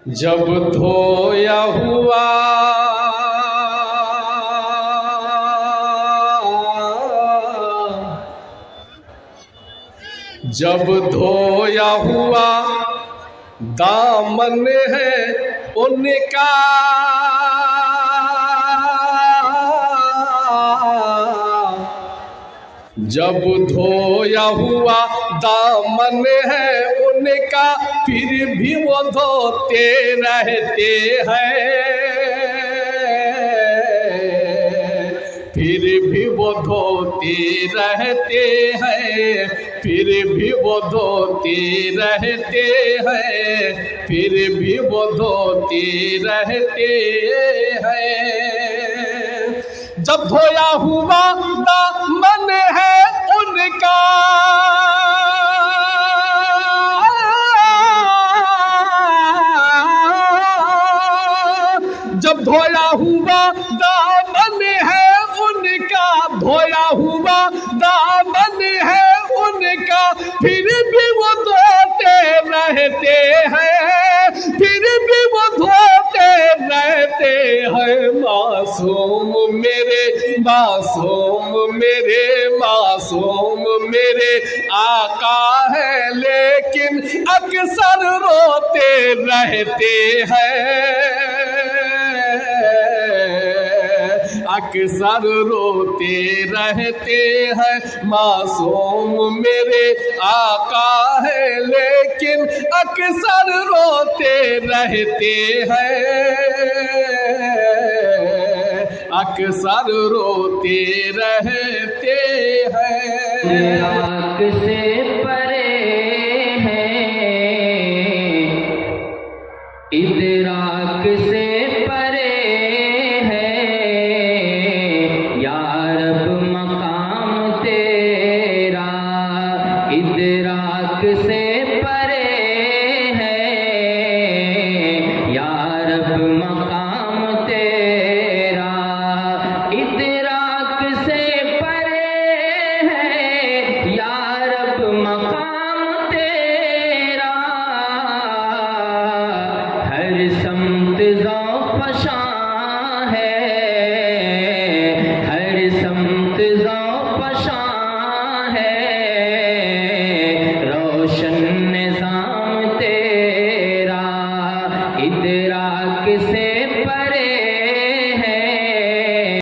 जब धोया हुआ जब धोया हुआ दामन है उनका, जब धोया हुआ दामन है उनका, फिर भी वो धोते रहते हैं, फिर भी वो धोते रहते हैं, फिर भी वो धोते रहते हैं, फिर भी वो धोते रहते हैं। जब धोया हुआ दामन है उनका, जब धोया हुआ दामन है उनका, धोया हुआ दामन है उनका, फिर भी वो धोते रहते हैं, फिर भी वो धोते रहते हैं। मासूम मेरे, मासूम मेरे, मासूम मेरे आका है, लेकिन अक्सर रोते रहते हैं, अक्सर रोते रहते हैं। मासूम मेरे आका है, लेकिन अक्सर रोते रहते हैं, अक्सर रोते रहते हैं। आँख से परे हैं, इदराक से परे इदराक से परे है, या रब मकाम तेरा, इदराक से परे है, या रब मकाम तेरा। हर समत ज़ौफ़शां है, हर समत ज़ौफ़शां